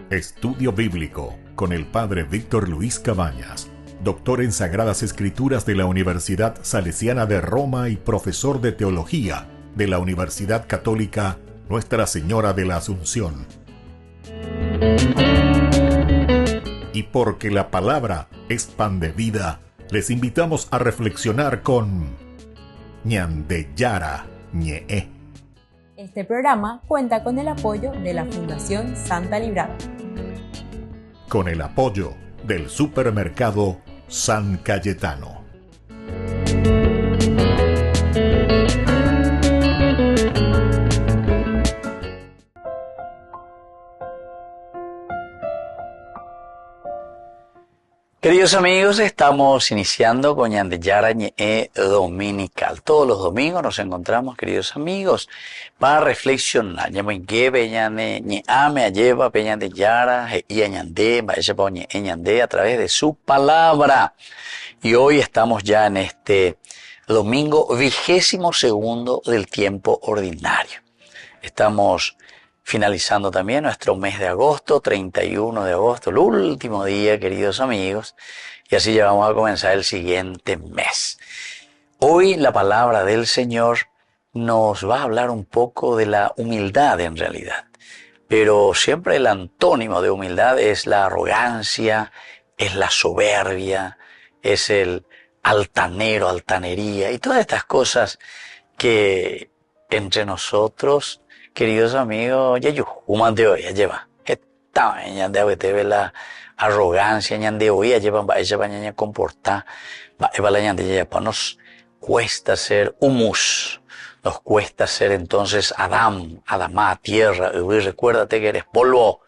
Estudio Bíblico con el Padre Víctor Luis Cabañas, doctor en Sagradas Escrituras de la Universidad Salesiana de Roma y profesor de Teología de la Universidad Católica Nuestra Señora de la Asunción. Y porque la palabra es pan de vida, les invitamos a reflexionar con Ñandeyara Ñe'e. Este programa cuenta con el apoyo de la Fundación Santa Librada. Con el apoyo del supermercado San Cayetano. Queridos amigos, estamos iniciando con Ñandeyara Ñe'e Dominical. Todos los domingos nos encontramos, queridos amigos, para reflexionar. A través de su palabra. Y hoy estamos ya en este domingo 22º del tiempo ordinario. Estamos finalizando también nuestro mes de agosto, 31 de agosto, el último día, queridos amigos, y así ya vamos a comenzar el siguiente mes. Hoy la palabra del Señor nos va a hablar un poco de la humildad en realidad, pero siempre el antónimo de humildad es la arrogancia, es la soberbia, es el altanero, altanería y todas estas cosas que entre nosotros, queridos amigos, ya yo, humanteo, ya lleva. Esta mañana de ver la arrogancia, ñande hoy, ya llevan, va ella mañana comportar, va la ñande ya nos cuesta ser humus, nos cuesta ser entonces Adán, Adamá, tierra, y recuérdate que eres polvo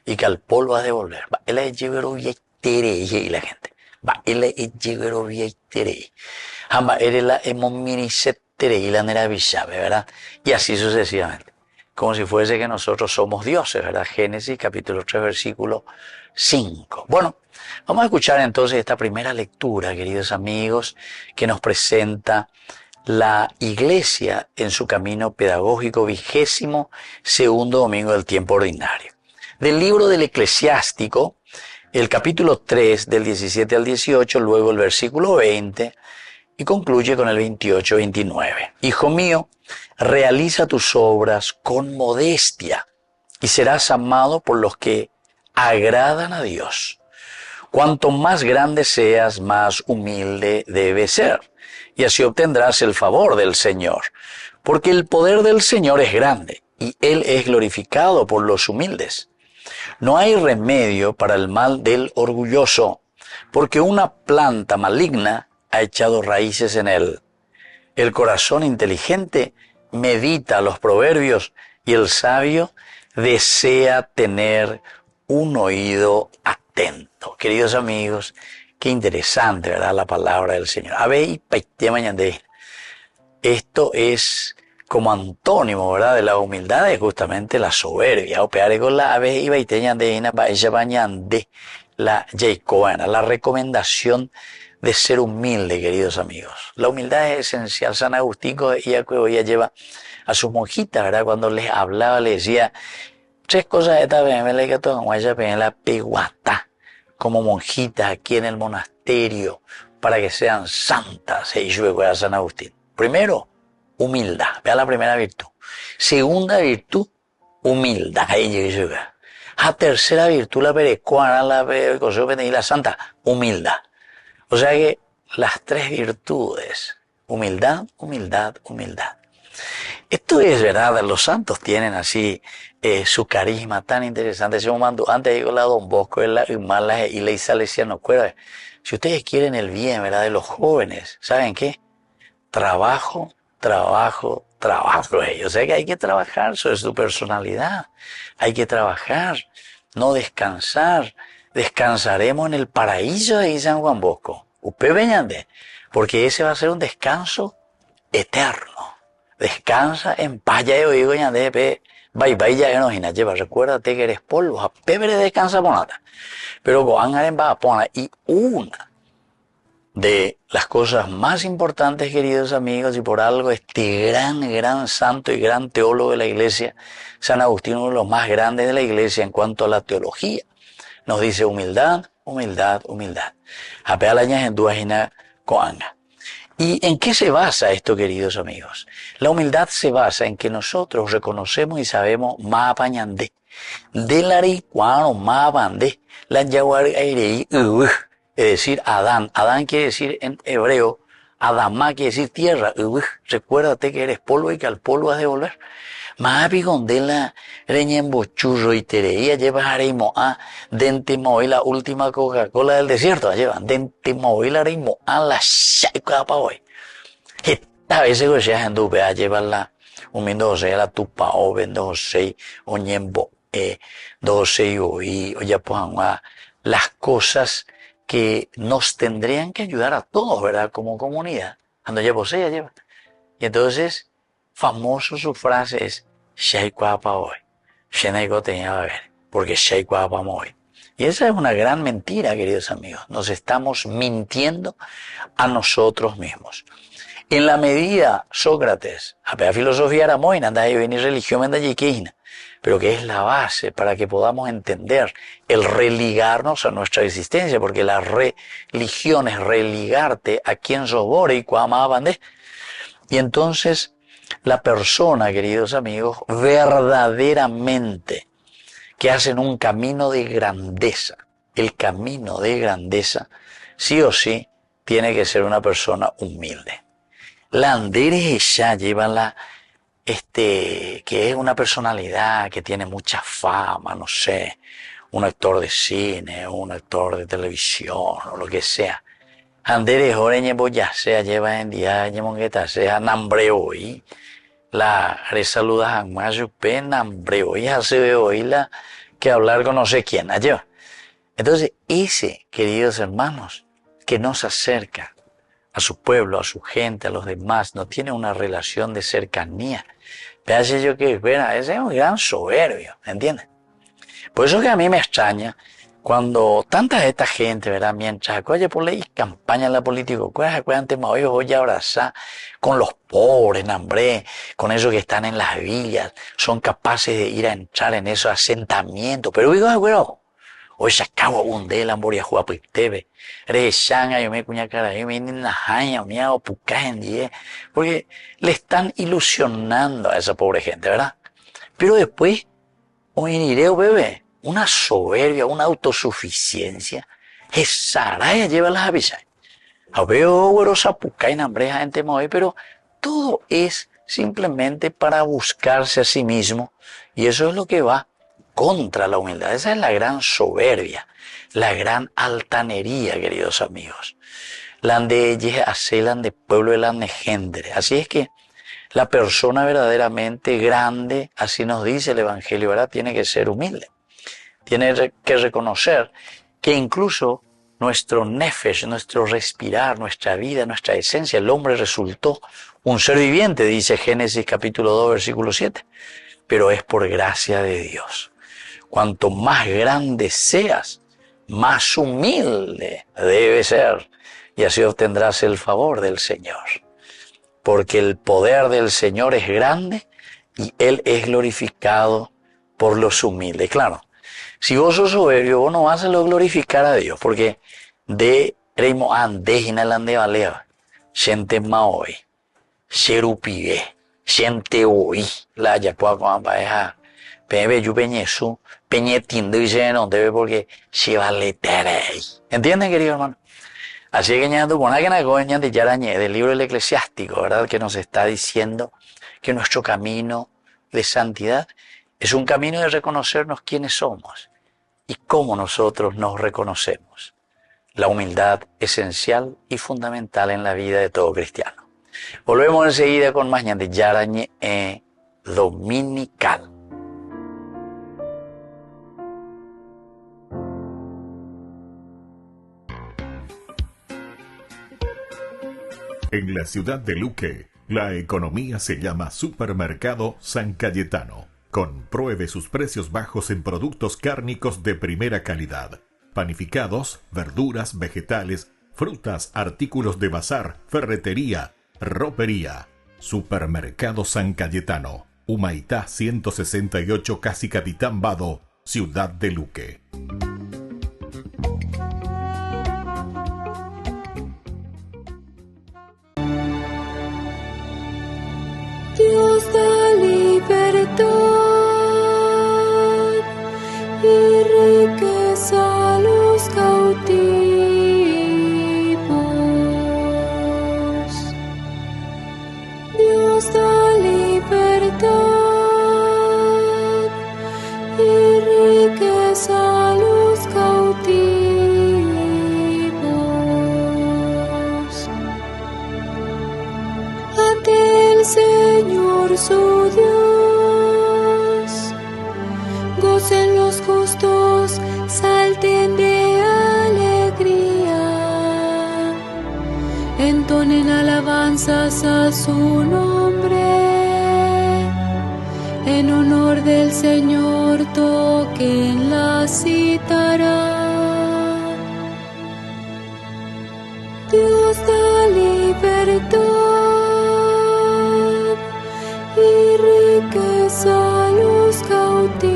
y que al polvo has de volver. Va, él es llevero y y la gente. Va, él es llevero y tere. Jamba, eres la emominicetere y la nera bisabe, ¿verdad? Y así sucesivamente. Como si fuese que nosotros somos dioses, ¿verdad? Génesis capítulo 3, versículo 5. Bueno, vamos a escuchar entonces esta primera lectura, queridos amigos, que nos presenta la Iglesia en su camino pedagógico 22º domingo del tiempo ordinario. Del libro del Eclesiástico, el capítulo 3, del 17 al 18, luego el versículo 20, y concluye con el 28-29. Hijo mío, realiza tus obras con modestia y serás amado por los que agradan a Dios. Cuanto más grande seas, más humilde debes ser, y así obtendrás el favor del Señor, porque el poder del Señor es grande, y Él es glorificado por los humildes. No hay remedio para el mal del orgulloso, porque una planta maligna ha echado raíces en él. El corazón inteligente medita los proverbios y el sabio desea tener un oído atento. Queridos amigos, qué interesante, ¿verdad? La palabra del Señor. Esto es como antónimo, ¿verdad? De la humildad es justamente la soberbia. La recomendación de ser humilde, queridos amigos. La humildad es esencial. San Agustín ya lleva a sus monjitas, ¿verdad? Cuando les hablaba, les decía, tres cosas de esta la peguata, como monjitas aquí en el monasterio, para que sean santas, y a San Agustín. Primero, humildad. Vea la primera virtud. Segunda virtud, humildad. La tercera virtud, la perecuana, la santa, humildad. O sea que las tres virtudes, humildad, humildad, humildad. Esto es verdad, los santos tienen así su carisma tan interesante. Antes digo la Don Bosco, la Humala y la Salesiano. Si ustedes quieren el bien, ¿verdad? De los jóvenes, ¿saben qué? Trabajo, trabajo, trabajo. O sea que hay que trabajar sobre su personalidad. Hay que trabajar, no descansar. Descansaremos en el paraíso de San Juan Bosco. Usted veñande, porque ese va a ser un descanso eterno. Descansa en paz, ya yo digo, ñande, bye, ya no hina lleva. Recuérdate que eres polvo, a pebre descansa ponata. Pero coangar en va a poner y una de las cosas más importantes, queridos amigos, y por algo este gran santo y gran teólogo de la Iglesia, San Agustín, uno de los más grandes de la Iglesia en cuanto a la teología, nos dice humildad, humildad, humildad. Apealañas en duajina coanga. ¿Y en qué se basa esto, queridos amigos? La humildad se basa en que nosotros reconocemos y sabemos más apañandé. De la ricuano más abandé. La yaguar airei es decir, Adán. Adán quiere decir en hebreo, Adamá quiere decir tierra. Recuérdate que eres polvo y que al polvo has de volver. Maapi gondela reñembo churro y tereía lleva areimo a dente moy la última Coca-Cola del desierto llevan dente moy la areimo a la shaica pa hoy. Esta vez se gochea en dupe a llevar la umindo se la tupa o vendo se o ñembo doce o ya pues las cosas que nos tendrían que ayudar a todos, ¿verdad? Como comunidad. Cuando ya posee, ya lleva. Y entonces, famoso su frase es, Shai Kwapa hoy. Shenaigo tenía que ver, porque Shai Kwapa hoy. Y esa es una gran mentira, queridos amigos. Nos estamos mintiendo a nosotros mismos. En la medida, Sócrates, a la filosofía era muy, anda ahí venir religión, anda yiquina, pero que es la base para que podamos entender el religarnos a nuestra existencia, porque la religión es religarte a quien sobore y cuamabandé. Y entonces, la persona, queridos amigos, verdaderamente que hacen un camino de grandeza, el camino de grandeza, sí o sí, tiene que ser una persona humilde. La andereja lleva la, que es una personalidad que tiene mucha fama, no sé, un actor de cine, un actor de televisión, o lo que sea. Andere joreñe boya sea lleva en día ñemongueta sea nambre hoy. La resaluda mayo pe nambre hoy hace de hoy la que hablar con no sé quién allá. Entonces, ese, queridos hermanos, que nos acerca a su pueblo, a su gente, a los demás, no tiene una relación de cercanía. Parece yo que, bueno, ese es un gran soberbio, ¿entienden? Por eso que a mí me extraña cuando tanta esta gente, ¿verdad? Mientras oye por ley campaña en la política, antes me voy a abrazar con los pobres, hambre, con esos que están en las villas, son capaces de ir a entrar en esos asentamientos. Pero digo, bueno, hoy se acabó un de la moria juapitebe, rechanga, yo me cuña cara, yo me najaña, me hago pucaje, porque le están ilusionando a esa pobre gente, ¿verdad? Pero después, hoy iré, bebé, una soberbia, una autosuficiencia, esa raya lleva las avisas. A veo, güero, sapuca y nambreja gente hoy, pero todo es simplemente para buscarse a sí mismo, y eso es lo que va contra la humildad. Esa es la gran soberbia, la gran altanería, queridos amigos. La de acelan de pueblo de la negendre. Así es que la persona verdaderamente grande, así nos dice el Evangelio, ¿verdad? Tiene que ser humilde. Tiene que reconocer que incluso nuestro nefesh, nuestro respirar, nuestra vida, nuestra esencia, el hombre resultó un ser viviente, dice Génesis capítulo 2, versículo 7. Pero es por gracia de Dios. Cuanto más grande seas, más humilde debe ser, y así obtendrás el favor del Señor. Porque el poder del Señor es grande y Él es glorificado por los humildes. Claro, si vos sos soberbio, vos no vas a glorificar a Dios, porque de reimo andejina lande valeva, gente maoi, xerupibe, gente hoy, la yacuaco ampaeja, peñe yu peñesu, peñe tindo y se no debe porque se vale terei. ¿Entienden, querido hermano? Así que ñando con alguien de Yarañé, del libro del Eclesiástico, ¿verdad? Que nos está diciendo que nuestro camino de santidad es un camino de reconocernos quiénes somos y cómo nosotros nos reconocemos. La humildad esencial y fundamental en la vida de todo cristiano. Volvemos enseguida con más de Yarañé Dominical. En la ciudad de Luque, la economía se llama Supermercado San Cayetano. Compruebe sus precios bajos en productos cárnicos de primera calidad. Panificados, verduras, vegetales, frutas, artículos de bazar, ferretería, ropería. Supermercado San Cayetano, Humaitá 168, Casi Capitán Vado, Ciudad de Luque. Dios da libertad y riqueza a los cautivos. Dios da libertad y riqueza a los cautivos. Ante el Señor su Dios, gocen los justos, salten de alegría, entonen alabanzas a su nombre, en honor del Señor toquen la cítara. Dios da libertad y riqueza a los cautivos,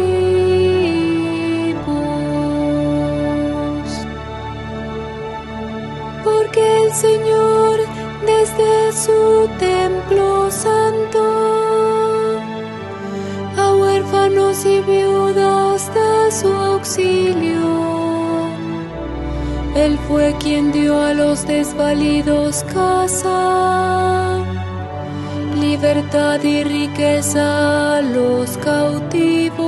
porque el Señor desde su templo santo a huérfanos y viudas da su auxilio. Él fue quien dio a los desvalidos casa, libertad y riqueza a los cautivos.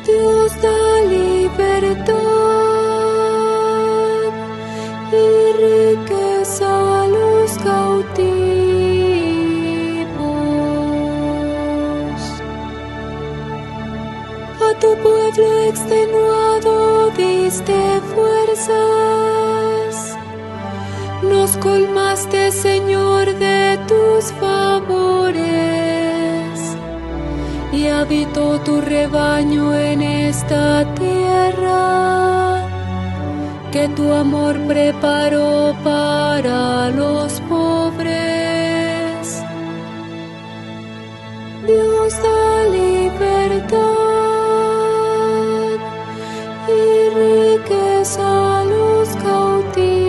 Dios da libertad y riqueza a los cautivos. A tu pueblo extenuado diste fuerzas, nos colmaste, Señor, de tus favores, y habitó tu rebaño en esta tierra, que tu amor preparó para los pobres. Dios da libertad y riqueza a los cautivos.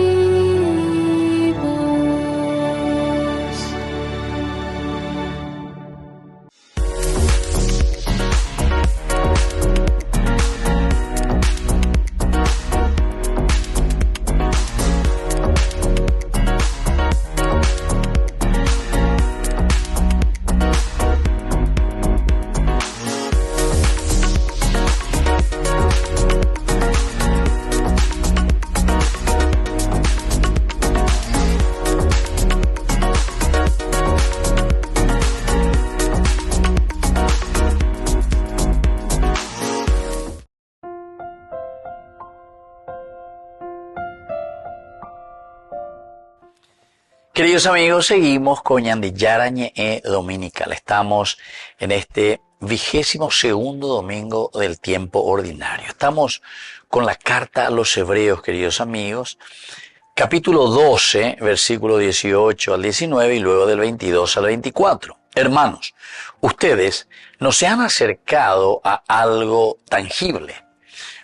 Queridos amigos, seguimos con Ñandillarañe Dominical. Estamos en este 22º domingo del tiempo ordinario. Estamos con la carta a los Hebreos, queridos amigos, capítulo 12, versículo 18 al 19 y luego del 22 al 24. Hermanos, ustedes no se han acercado a algo tangible.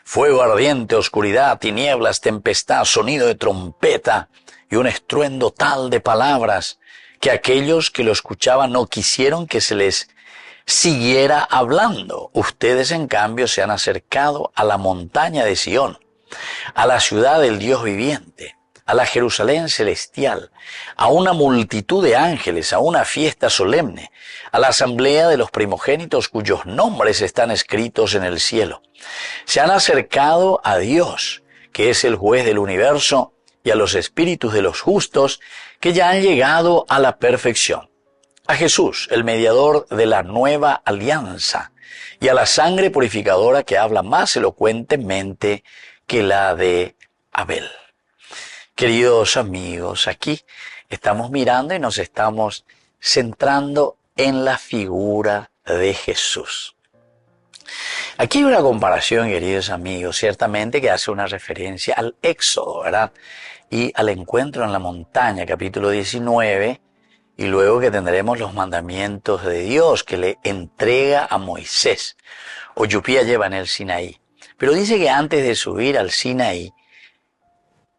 Fuego ardiente, oscuridad, tinieblas, tempestad, sonido de trompeta y un estruendo tal de palabras que aquellos que lo escuchaban no quisieron que se les siguiera hablando. Ustedes, en cambio, se han acercado a la montaña de Sión, a la ciudad del Dios viviente, a la Jerusalén celestial, a una multitud de ángeles, a una fiesta solemne, a la asamblea de los primogénitos cuyos nombres están escritos en el cielo. Se han acercado a Dios, que es el juez del universo, y a los espíritus de los justos que ya han llegado a la perfección. A Jesús, el mediador de la nueva alianza, y a la sangre purificadora que habla más elocuentemente que la de Abel. Queridos amigos, aquí estamos mirando y nos estamos centrando en la figura de Jesús. Aquí hay una comparación, queridos amigos, ciertamente que hace una referencia al Éxodo, ¿verdad? Y al encuentro en la montaña, capítulo 19, y luego que tendremos los mandamientos de Dios que le entrega a Moisés, o Yupía lleva en el Sinaí. Pero dice que antes de subir al Sinaí,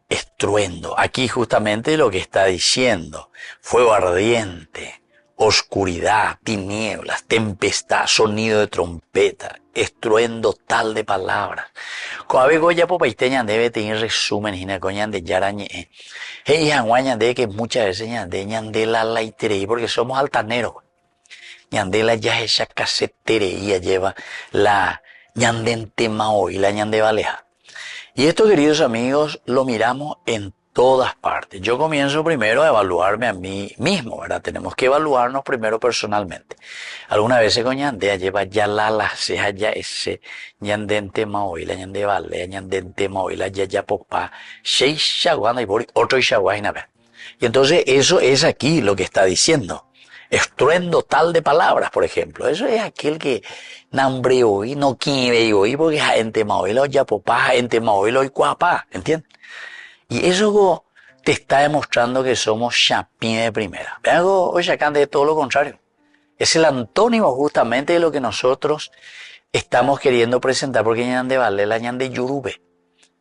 estruendo, aquí justamente lo que está diciendo, fuego ardiente, oscuridad, tinieblas, tempestad, sonido de trompeta, estruendo tal de palabras. Coabe goya popaiteña debe tener resumen hina coñan de yarañe. Hey hanguaña de que muchas veces ñande la laitere porque somos altaneros. Ñande la ya esa casetería lleva la ñandente mao y la ñande baleja. Y esto, queridos amigos, lo miramos en todas partes. Yo comienzo primero a evaluarme a mí mismo, ¿verdad? Tenemos que evaluarnos primero personalmente. Algunas veces con ñandea lleva ya la ceja ya ese ñandente maoila, ñande vale, ñandente maoila, ya popá, seis shaguana y bori, otro shaguana. Y entonces eso es aquí lo que está diciendo. Estruendo tal de palabras, por ejemplo. Eso es aquel que nambre hoy, no quiere hoy, porque gente maoila, ya popá, gente maoila y cuapá, ¿entiendes? Y eso te está demostrando que somos chapín de primera. Vean, hoy acá de todo lo contrario. Es el antónimo justamente de lo que nosotros estamos queriendo presentar, porque ñan de valela, ñan de yurube,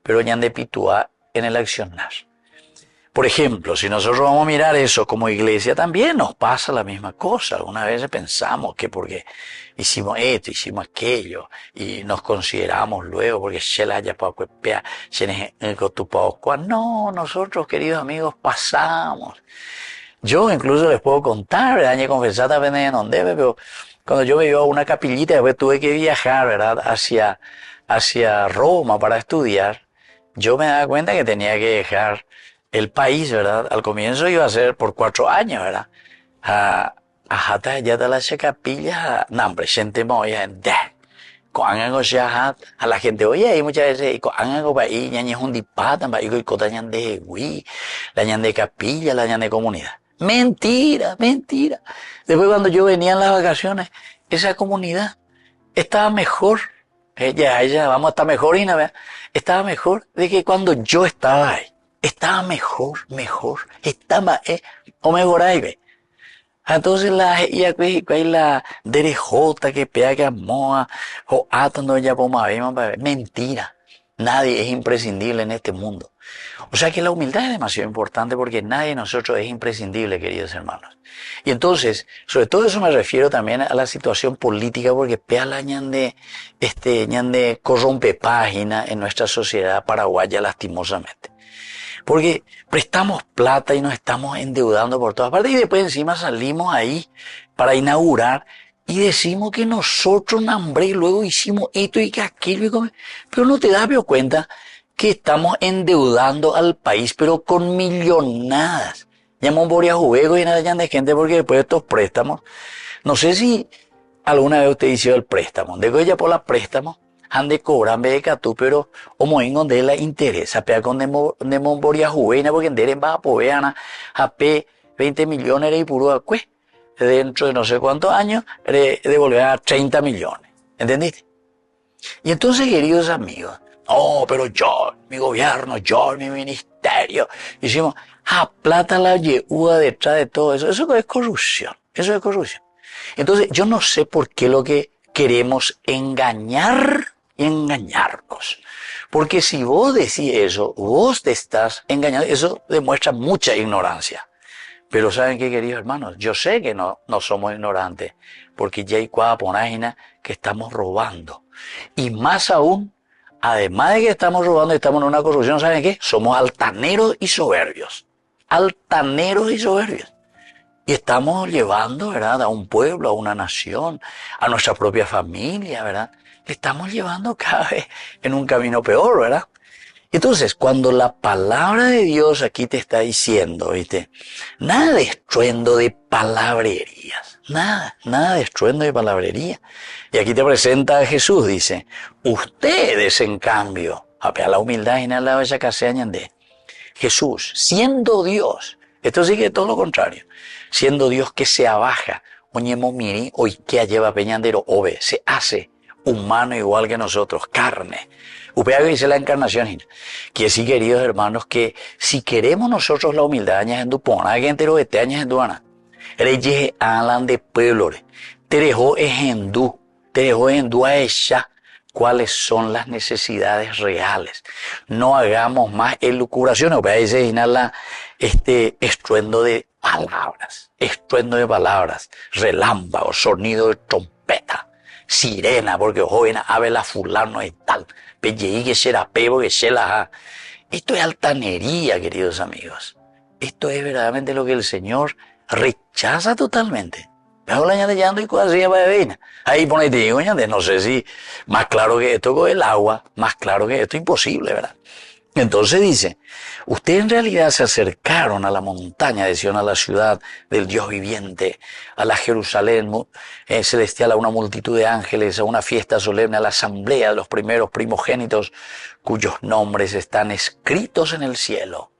pero ñan de pitúa en el accionar. Por ejemplo, si nosotros vamos a mirar eso como iglesia, también nos pasa la misma cosa. Algunas veces pensamos que porque hicimos esto, hicimos aquello, y nos consideramos luego porque no, nosotros, queridos amigos, pasamos. Yo incluso les puedo contar, ¿verdad? Y confesar también en donde, pero cuando yo me iba a una capillita, después tuve que viajar, ¿verdad? Hacia Roma para estudiar, yo me daba cuenta que tenía que dejar el país, ¿verdad? Al comienzo iba a ser por 4 años, ¿verdad? Hasta ya de la capilla, no, hombre, gente moya, a la gente, oye, y muchas veces, ñañe un dipata, y cotañan de gui, la ñan de capilla, la ñan de comunidad. Mentira, mentira. Después cuando yo venía en las vacaciones, esa comunidad estaba mejor. Ella, vamos a estar mejor, y nada, estaba mejor de que cuando yo estaba ahí. Estaba mejor, estaba, o mejor ahí, ve. Entonces la derejota que pega que amoa, o atando ya por mentira. Nadie es imprescindible en este mundo. O sea que la humildad es demasiado importante porque nadie de nosotros es imprescindible, queridos hermanos. Y entonces, sobre todo eso me refiero también a la situación política porque pea la ñande corrompe página en nuestra sociedad paraguaya lastimosamente. Porque prestamos plata y nos estamos endeudando por todas partes y después encima salimos ahí para inaugurar y decimos que nosotros nambré y luego hicimos esto y que aquello. Pero no te das cuenta que estamos endeudando al país, pero con millonadas. Llamamos Boria Juego y nada de gente porque después de estos préstamos, no sé si alguna vez usted hizo el préstamo, de que ya por la préstamo, han de cobrar en vez de catú, pero como en donde la interesa, pega con de Boria Juego, porque en deren va a poder a P 20 millones y puro acue. Dentro de no sé cuántos años, devolver a 30 millones. ¿Entendiste? Y entonces, queridos amigos, pero yo, mi gobierno, yo, mi ministerio, hicimos, plata la yeúa detrás de todo eso. Eso es corrupción. Eso es corrupción. Entonces, yo no sé por qué lo que queremos engañar y engañarnos. Porque si vos decís eso, vos te estás engañando. Eso demuestra mucha ignorancia. Pero ¿saben qué, queridos hermanos? Yo sé que no somos ignorantes, porque ya hay cuadra página que estamos robando. Y más aún, además de que estamos robando y estamos en una corrupción, ¿saben qué? Somos altaneros y soberbios. Altaneros y soberbios. Y estamos llevando, ¿verdad?, a un pueblo, a una nación, a nuestra propia familia, ¿verdad? Le estamos llevando cada vez en un camino peor, ¿verdad? Entonces, cuando la palabra de Dios aquí te está diciendo, ¿viste? Nada de estruendo de palabrerías. Nada de estruendo de palabrería. Y aquí te presenta a Jesús, dice, ustedes, en cambio, a la humildad y nada de esa de Jesús, siendo Dios, esto sí que es todo lo contrario, siendo Dios que se abaja, oñemo miri, hoy que lleva peñandero, ove, se hace humano igual que nosotros, carne. Upea que dice la encarnación, que sí, queridos hermanos, que si queremos nosotros la humildad, añas en tu pona, que entero de te añas en tu ana, reyes alan de pueblo, te dejó ejendú a ella cuáles son las necesidades reales. No hagamos más elucubraciones, upea dice estruendo de palabras, relámpagos, sonido de trompeta, sirena, porque joven ave la fulano y tal, pelleí que será pebo que se la. Esto es altanería, queridos amigos. Esto es verdaderamente lo que el Señor rechaza totalmente. Ahí ponete, no sé si más claro que esto con el agua, más claro que esto, imposible, ¿verdad? Entonces dice, ustedes en realidad se acercaron a la montaña de Sion, a la ciudad del Dios viviente, a la Jerusalén celestial, a una multitud de ángeles, a una fiesta solemne, a la asamblea de los primeros primogénitos, cuyos nombres están escritos en el cielo.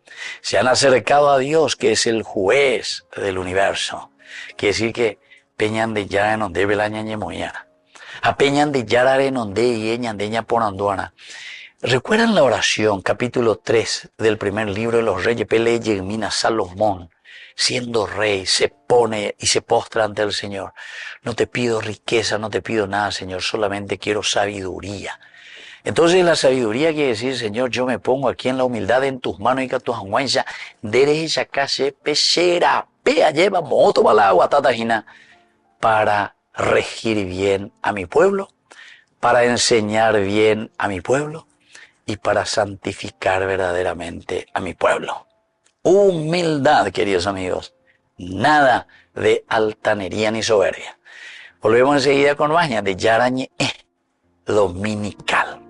Se han acercado a Dios, que es el juez del universo. Quiere decir que peñan de ya en donde belaña ñemoyana. A peñan de ya en donde y ñandeña ponanduana. ¿Recuerdan la oración, capítulo 3 del primer libro de los reyes? Pele Yegmina Salomón, siendo rey, se pone y se postra ante el Señor. No te pido riqueza, no te pido nada, Señor, solamente quiero sabiduría. Entonces la sabiduría quiere decir, Señor, yo me pongo aquí en la humildad en tus manos y que tus anguanchas, derecha casi pechera, pea lleva moto para la agua, tatajina, para regir bien a mi pueblo, para enseñar bien a mi pueblo, y para santificar verdaderamente a mi pueblo. Humildad, queridos amigos. Nada de altanería ni soberbia. Volvemos enseguida con Baña de Yarañe Dominical.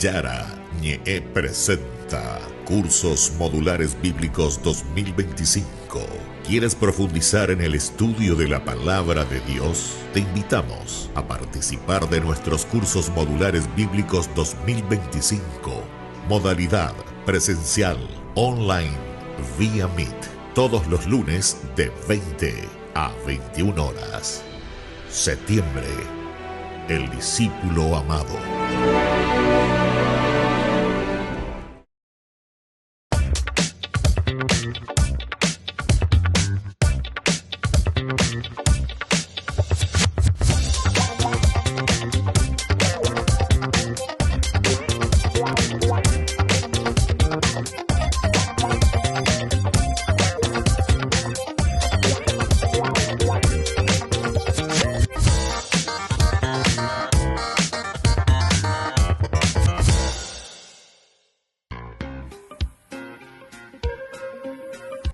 Yara Ñe presenta Cursos Modulares Bíblicos 2025. ¿Quieres profundizar en el estudio de la Palabra de Dios? Te invitamos a participar de nuestros Cursos Modulares Bíblicos 2025. Modalidad presencial, online, vía Meet. Todos los lunes de 20 a 21 horas. Septiembre. El discípulo amado.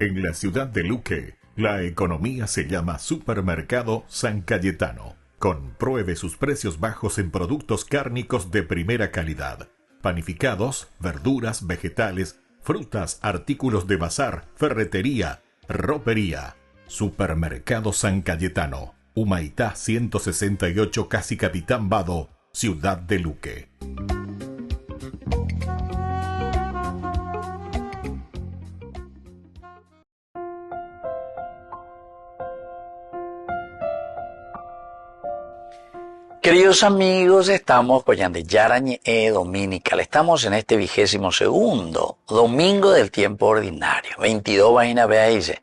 En la ciudad de Luque, la economía se llama Supermercado San Cayetano. Compruebe sus precios bajos en productos cárnicos de primera calidad. Panificados, verduras, vegetales, frutas, artículos de bazar, ferretería, ropería. Supermercado San Cayetano, Humaitá 168, Casi Capitán Vado, ciudad de Luque. Queridos amigos, estamos con Yarañe Dominical. Estamos en este 22º domingo del tiempo ordinario. 22 vaina vea dice.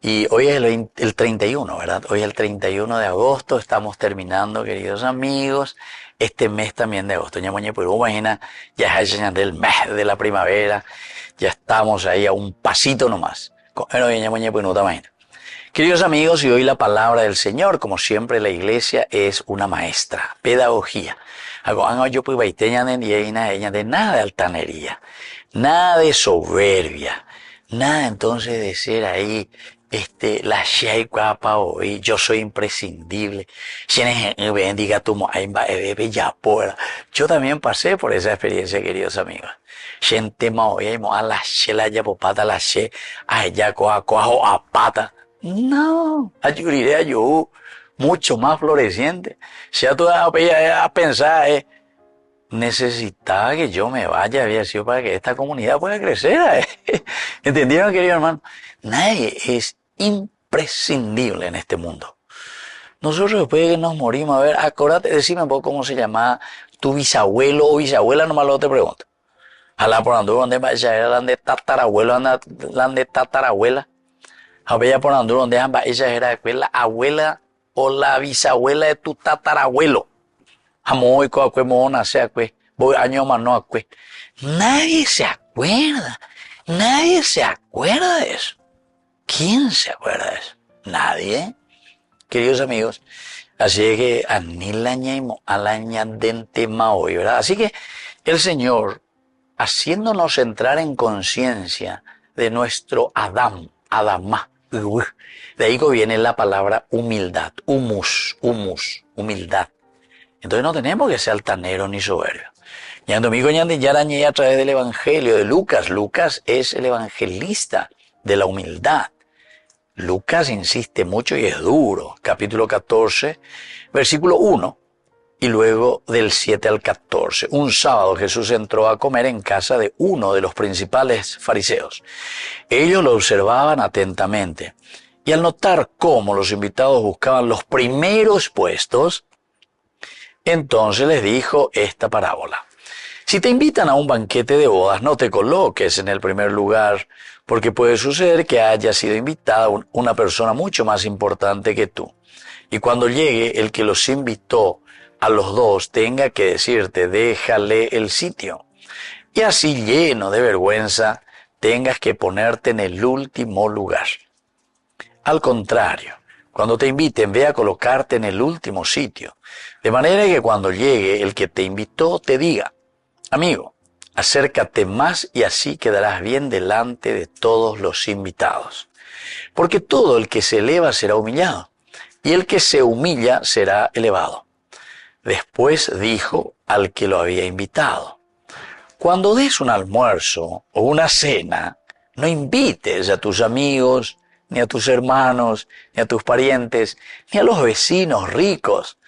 Y hoy es el 31, ¿verdad? Hoy es el 31 de agosto. Estamos terminando, queridos amigos, este mes también de agosto. Ñamoñe Perú, imagina, ya es el mes de la primavera. Ya estamos ahí a un pasito nomás. Queridos amigos, y hoy la palabra del Señor, como siempre la iglesia es una maestra, pedagogía. Yo pues de nada de altanería, nada de soberbia, nada entonces de ser ahí, la shei guapa hoy, yo soy imprescindible. Yo también pasé por esa experiencia, queridos amigos. No, ayudaré yo mucho más floreciente. Si ya tú a pensar, necesitaba que yo me vaya, había sido para que esta comunidad pueda crecer. ¿Entendieron, querido hermano? Nadie es imprescindible en este mundo. Nosotros después de que nos morimos, a ver, acordate, decime un poco cómo se llamaba tu bisabuelo o bisabuela, nomás luego te pregunto. Alá por andar, donde vaya, era la de tatarabuelo, la de tatarabuela. A ver, por andar, donde ella era la abuela o la bisabuela de tu tatarabuelo. Amoy, coacue, mona, sea, cue, voy año más no, acue. Nadie se acuerda de eso. ¿Quién se acuerda de eso? Nadie. Queridos amigos, así que anilañaimo alañandente maoy, ¿verdad? Así que el Señor, haciéndonos entrar en conciencia de nuestro Adamá, de ahí viene la palabra humildad, humildad. Entonces no tenemos que ser altaneros ni soberbios. Ya domingo a través del Evangelio de Lucas. Lucas es el evangelista de la humildad. Lucas insiste mucho y es duro. Capítulo 14, versículo 1 y luego del 7 al 14. Un sábado Jesús entró a comer en casa de uno de los principales fariseos. Ellos lo observaban atentamente y al notar cómo los invitados buscaban los primeros puestos, entonces les dijo esta parábola. Si te invitan a un banquete de bodas, no te coloques en el primer lugar, porque puede suceder que haya sido invitada una persona mucho más importante que tú. Y cuando llegue el que los invitó a los dos, tenga que decirte, déjale el sitio. Y así, lleno de vergüenza, tengas que ponerte en el último lugar. Al contrario, cuando te inviten, ve a colocarte en el último sitio, de manera que cuando llegue el que te invitó te diga, amigo, acércate más y así quedarás bien delante de todos los invitados. Porque todo el que se eleva será humillado, y el que se humilla será elevado. Después dijo al que lo había invitado, cuando des un almuerzo o una cena, no invites a tus amigos, ni a tus hermanos, ni a tus parientes, ni a los vecinos ricos,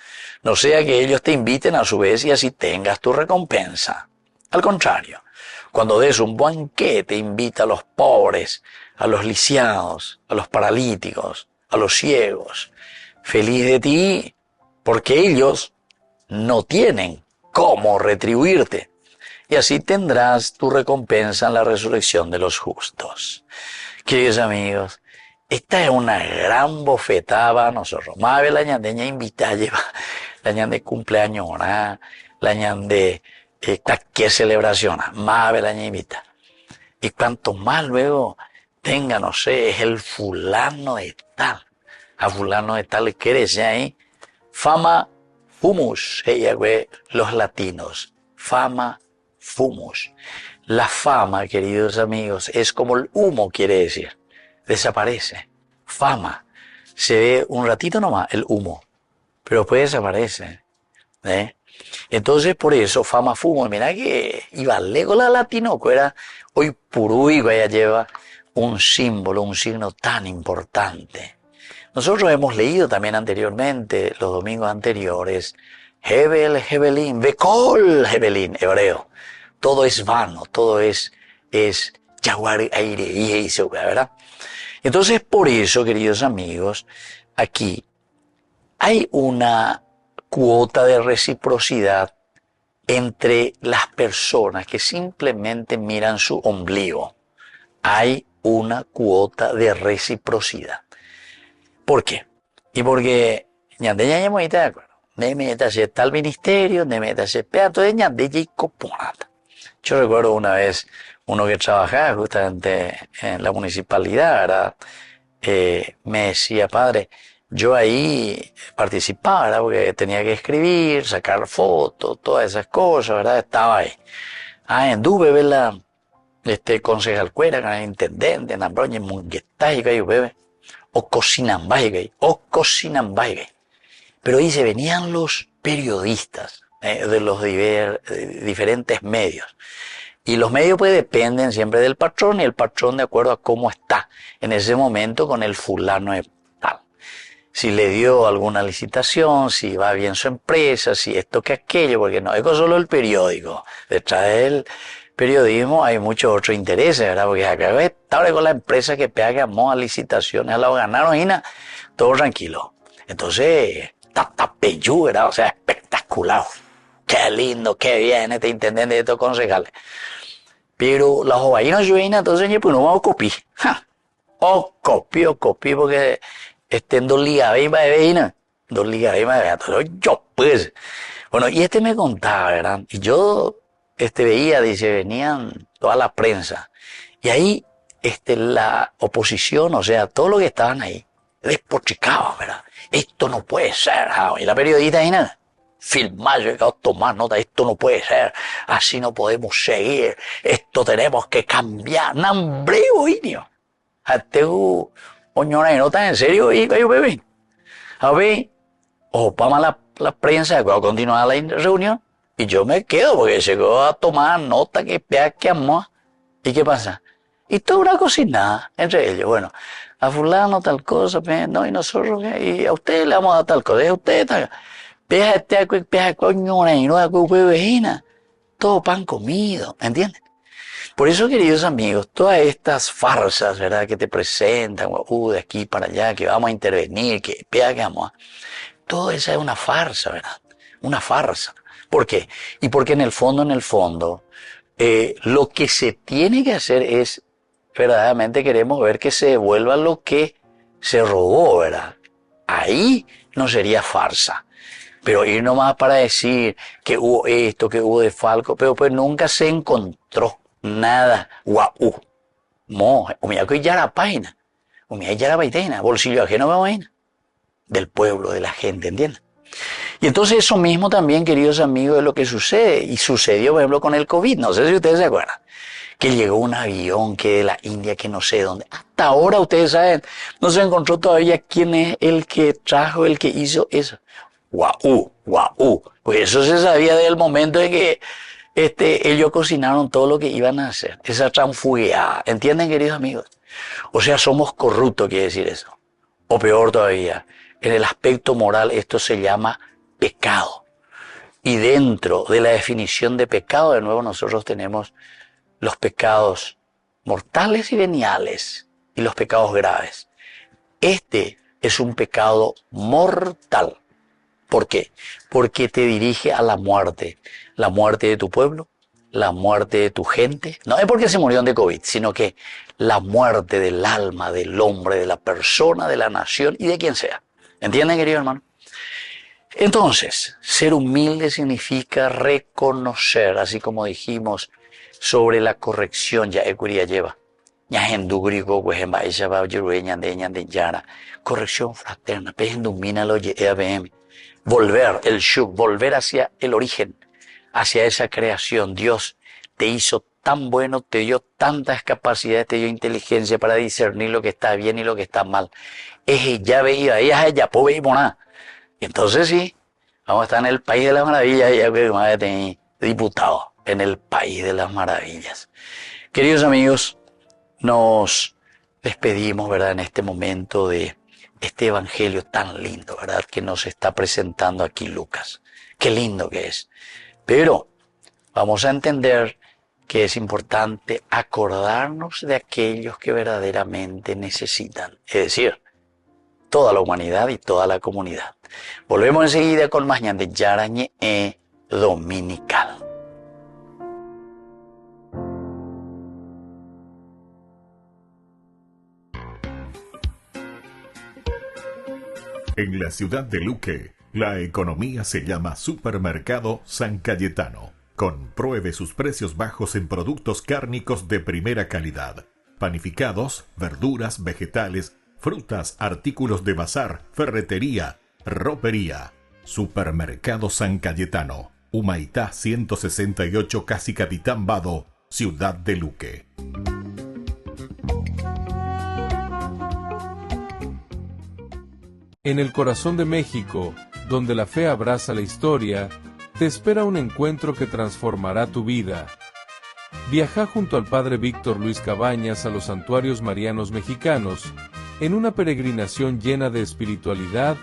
no sea que ellos te inviten a su vez y así tengas tu recompensa. Al contrario, cuando des un banquete, invita a los pobres, a los lisiados, a los paralíticos, a los ciegos. Feliz de ti, porque ellos no tienen cómo retribuirte, y así tendrás tu recompensa en la resurrección de los justos. Queridos amigos, esta es una gran bofetada para nosotros. Más ve la ñandeña invita, lleva la ñande cumpleaños, la ñande qué celebración, más ve la ña invita. Y cuanto más luego tenga, no sé, es el fulano de tal. A fulano de tal quiere decir ahí, fama fumus, ella ve los latinos, fama fumus. La fama, queridos amigos, es como el humo, quiere decir. Desaparece. Fama. Se ve un ratito nomás el humo, pero después desaparece. Entonces, por eso, fama fumo. Mira que iba lego la latino, que era hoy Puruy, ya lleva un símbolo, un signo tan importante. Nosotros hemos leído también anteriormente, los domingos anteriores, Hebel, Hebelín, Bekol, Hebelín, hebreo. Todo es vano, todo es Yaguar, aire, y eso, ¿verdad? Entonces, por eso, queridos amigos, aquí hay una cuota de reciprocidad entre las personas que simplemente miran su ombligo. Hay una cuota de reciprocidad. ¿Por qué? Y porque ñandeña ya muy de acuerdo. De métase tal ministerio, de métase peato de ñandeña y coponata. Yo recuerdo una vez uno que trabajaba justamente en la municipalidad, ¿verdad? me decía, padre, yo ahí participaba, ¿verdad? Porque tenía que escribir, sacar fotos, todas esas cosas, ¿verdad? Estaba ahí. Anduve, ¿verdad? Concejal cuera, con el intendente, en Ambroña, Munguetajica, y bebé, o cocinambajica, Pero ahí se venían los periodistas de los diferentes medios. Y los medios pues dependen siempre del patrón y el patrón de acuerdo a cómo está en ese momento con el fulano de tal. Si le dio alguna licitación, si va bien su empresa, si esto que aquello, porque no es solo el periódico. Detrás del periodismo hay muchos otros intereses, ¿verdad? Porque acá está con la empresa que pega que amó a licitaciones, a la ganaron y nada, todo tranquilo. Entonces, tapeyú, ¿verdad? O sea, espectacular. Qué lindo, qué bien este intendente de estos concejales. Pero la jovaina lluena, entonces, pues no vamos a copiar. O copio, porque en 2 ligas, entonces yo pues. Bueno, y me contaba, ¿verdad? Y yo, veía, dice, venían toda la prensa. Y ahí, la oposición, o sea, todo lo que estaban ahí, despotricaban, ¿verdad? Esto no puede ser, y la periodista ahí nada. Filmar, llegado a tomar nota, esto no puede ser, así no podemos seguir, esto tenemos que cambiar, nambreo, niño. Oñora, no tan en serio, y yo bebé. A ver, o para la prensa, cuando continúa la reunión, y yo me quedo, porque llegó a tomar nota que pea que amó. ¿Y qué pasa? Y toda una cocinada entre ellos, bueno, a fulano tal cosa, no, y nosotros, y a usted le vamos a dar tal cosa, y a usted tal. Todo pan comido, ¿entienden? Por eso, queridos amigos, todas estas farsas, ¿verdad?, que te presentan, de aquí para allá, que vamos a intervenir, que vamos a... Todo eso es una farsa, ¿verdad? Una farsa. ¿Por qué? Y porque en el fondo, lo que se tiene que hacer es, verdaderamente queremos ver que se devuelva lo que se robó, ¿verdad? Ahí no sería farsa. Pero ir nomás para decir que hubo esto, que hubo desfalco, pero pues nunca se encontró nada. Guau. Umía que ya la página. Umía ya la paitena. Bolsillo ajeno me vaina. Del pueblo, de la gente, ¿entienden? Y entonces eso mismo también, queridos amigos, es lo que sucede. Y sucedió, por ejemplo, con el COVID. No sé si ustedes se acuerdan. Que llegó un avión que de la India, que no sé dónde. Hasta ahora, ustedes saben, no se encontró todavía quién es el que trajo, el que hizo eso. Guau. Pues eso se sabía desde el momento en que ellos cocinaron todo lo que iban a hacer. Esa transfugiada. ¿Entienden, queridos amigos? O sea, somos corruptos, quiere decir eso. O peor todavía, en el aspecto moral esto se llama pecado. Y dentro de la definición de pecado, de nuevo, nosotros tenemos los pecados mortales y veniales y los pecados graves. Este es un pecado mortal. ¿Por qué? Porque te dirige a la muerte de tu pueblo, la muerte de tu gente. No es porque se murieron de COVID, sino que la muerte del alma, del hombre, de la persona, de la nación y de quien sea. ¿Entienden, querido hermano? Entonces, ser humilde significa reconocer, así como dijimos sobre la corrección, ya lleva. Corrección fraterna, volver hacia el origen, hacia esa creación. Dios te hizo tan bueno, te dio tantas capacidades, te dio inteligencia para discernir lo que está bien y lo que está mal. Y entonces sí, vamos a estar en el país de las maravillas, ya que diputado en el país de las maravillas. Queridos amigos, nos despedimos, ¿verdad?, en este momento de este evangelio tan lindo, ¿verdad?, que nos está presentando aquí Lucas. Qué lindo que es. Pero vamos a entender que es importante acordarnos de aquellos que verdaderamente necesitan, es decir, toda la humanidad y toda la comunidad. Volvemos enseguida con más de Yarañe Dominical. En la ciudad de Luque, la economía se llama Supermercado San Cayetano. Compruebe sus precios bajos en productos cárnicos de primera calidad, panificados, verduras, vegetales, frutas, artículos de bazar, ferretería, ropería. Supermercado San Cayetano, Humaitá 168, Casi Capitán Vado, Ciudad de Luque. En el corazón de México, donde la fe abraza la historia, te espera un encuentro que transformará tu vida. Viaja junto al Padre Víctor Luis Cabañas a los santuarios marianos mexicanos, en una peregrinación llena de espiritualidad,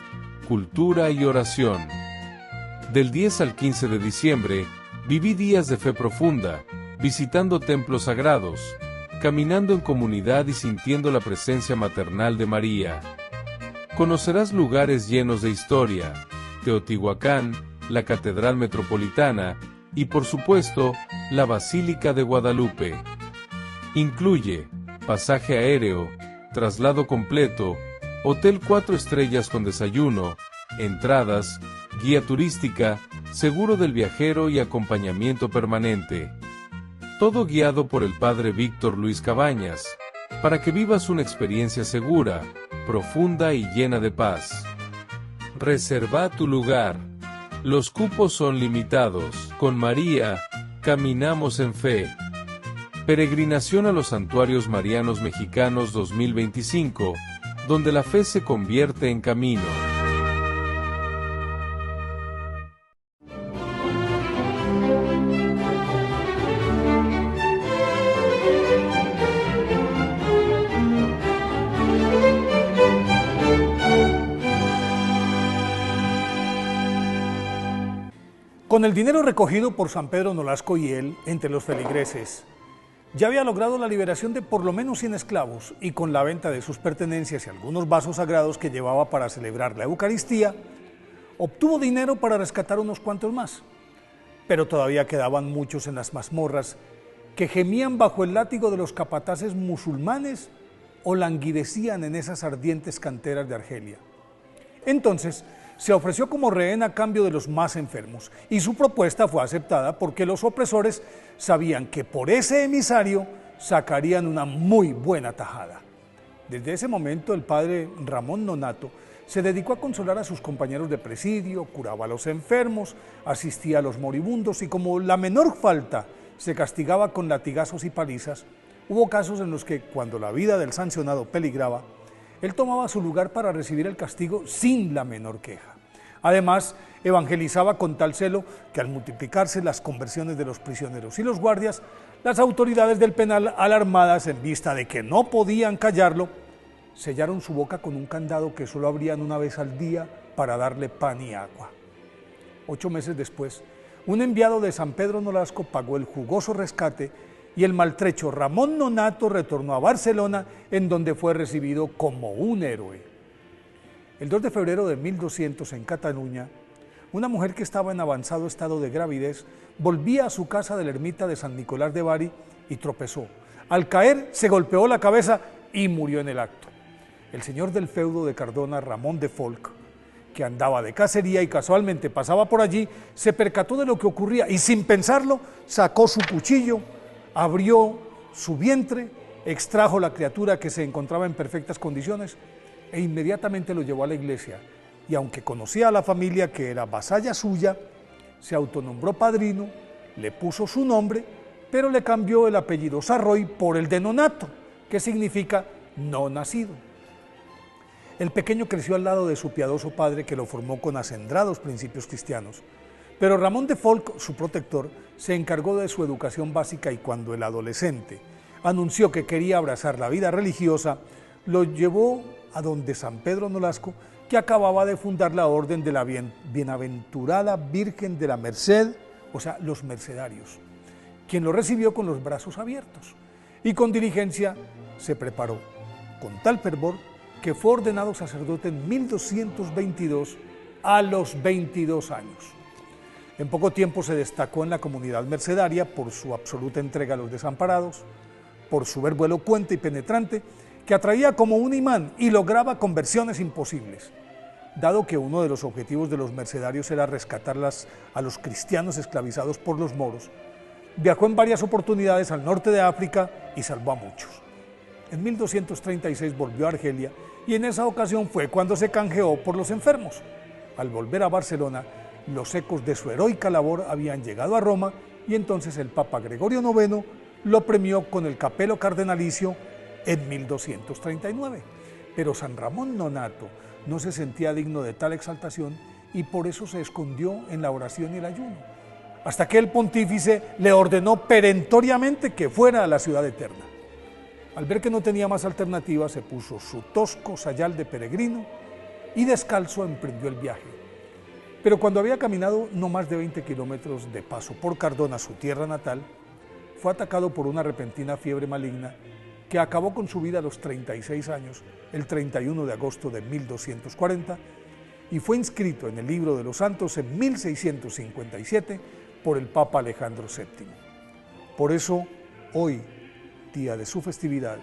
cultura y oración. Del 10 al 15 de diciembre, viví días de fe profunda, visitando templos sagrados, caminando en comunidad y sintiendo la presencia maternal de María. Conocerás lugares llenos de historia, Teotihuacán, la Catedral Metropolitana y, por supuesto, la Basílica de Guadalupe. Incluye pasaje aéreo, traslado completo, hotel 4 estrellas con desayuno, entradas, guía turística, seguro del viajero y acompañamiento permanente. Todo guiado por el Padre Víctor Luis Cabañas, para que vivas una experiencia segura, profunda y llena de paz. Reserva tu lugar. Los cupos son limitados. Con María, caminamos en fe. Peregrinación a los Santuarios Marianos Mexicanos 2025, donde la fe se convierte en camino. Con el dinero recogido por San Pedro Nolasco y él, entre los feligreses, ya había logrado la liberación de por lo menos 100 esclavos y con la venta de sus pertenencias y algunos vasos sagrados que llevaba para celebrar la Eucaristía, obtuvo dinero para rescatar unos cuantos más. Pero todavía quedaban muchos en las mazmorras que gemían bajo el látigo de los capataces musulmanes o languidecían en esas ardientes canteras de Argelia. Entonces, se ofreció como rehén a cambio de los más enfermos y su propuesta fue aceptada porque los opresores sabían que por ese emisario sacarían una muy buena tajada. Desde ese momento el padre Ramón Nonato se dedicó a consolar a sus compañeros de presidio, curaba a los enfermos, asistía a los moribundos y como la menor falta se castigaba con latigazos y palizas, hubo casos en los que cuando la vida del sancionado peligraba, él tomaba su lugar para recibir el castigo sin la menor queja. Además, evangelizaba con tal celo que al multiplicarse las conversiones de los prisioneros y los guardias, las autoridades del penal, alarmadas en vista de que no podían callarlo, sellaron su boca con un candado que solo abrían una vez al día para darle pan y agua. 8 meses después, un enviado de San Pedro Nolasco pagó el jugoso rescate y el maltrecho Ramón Nonato retornó a Barcelona, en donde fue recibido como un héroe. El 2 de febrero de 1200 en Cataluña, una mujer que estaba en avanzado estado de gravidez volvía a su casa de la ermita de San Nicolás de Bari y tropezó. Al caer se golpeó la cabeza y murió en el acto. El señor del feudo de Cardona, Ramón de Folk, que andaba de cacería y casualmente pasaba por allí, se percató de lo que ocurría y sin pensarlo sacó su cuchillo, abrió su vientre, extrajo la criatura que se encontraba en perfectas condiciones e inmediatamente lo llevó a la iglesia. Y aunque conocía a la familia que era vasalla suya, se autonombró padrino, le puso su nombre, pero le cambió el apellido Sarroy por el de Nonato, que significa no nacido. El pequeño creció al lado de su piadoso padre que lo formó con acendrados principios cristianos. Pero Ramón de Folk, su protector, se encargó de su educación básica y cuando el adolescente anunció que quería abrazar la vida religiosa, lo llevó a donde San Pedro Nolasco, que acababa de fundar la Orden de la Bienaventurada Virgen de la Merced, o sea, los mercedarios, quien lo recibió con los brazos abiertos y con diligencia se preparó, con tal fervor que fue ordenado sacerdote en 1222 a los 22 años. En poco tiempo se destacó en la comunidad mercedaria por su absoluta entrega a los desamparados, por su verbo elocuente y penetrante, que atraía como un imán y lograba conversiones imposibles. Dado que uno de los objetivos de los mercedarios era rescatar a los cristianos esclavizados por los moros, viajó en varias oportunidades al norte de África y salvó a muchos. En 1236 volvió a Argelia y en esa ocasión fue cuando se canjeó por los enfermos. Al volver a Barcelona, los ecos de su heroica labor habían llegado a Roma y entonces el Papa Gregorio IX lo premió con el capelo cardenalicio en 1239. Pero San Ramón Nonnato no se sentía digno de tal exaltación y por eso se escondió en la oración y el ayuno, hasta que el pontífice le ordenó perentoriamente que fuera a la ciudad eterna. Al ver que no tenía más alternativa, se puso su tosco sayal de peregrino y descalzo emprendió el viaje. Pero cuando había caminado no más de 20 kilómetros de paso por Cardona, su tierra natal, fue atacado por una repentina fiebre maligna que acabó con su vida a los 36 años, el 31 de agosto de 1240, y fue inscrito en el Libro de los Santos en 1657 por el Papa Alejandro VII. Por eso, hoy, día de su festividad,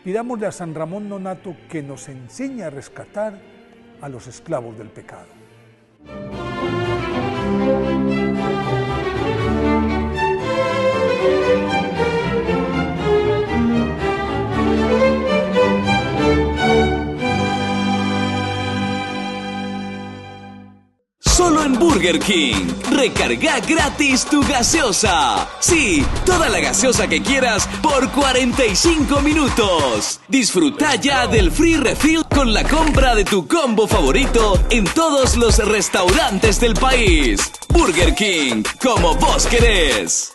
pidámosle a San Ramón Nonnato que nos enseñe a rescatar a los esclavos del pecado. Solo en Burger King. Recarga gratis tu gaseosa. Sí, toda la gaseosa que quieras por 45 minutos. Disfruta ya del free refill con la compra de tu combo favorito en todos los restaurantes del país. Burger King, como vos querés.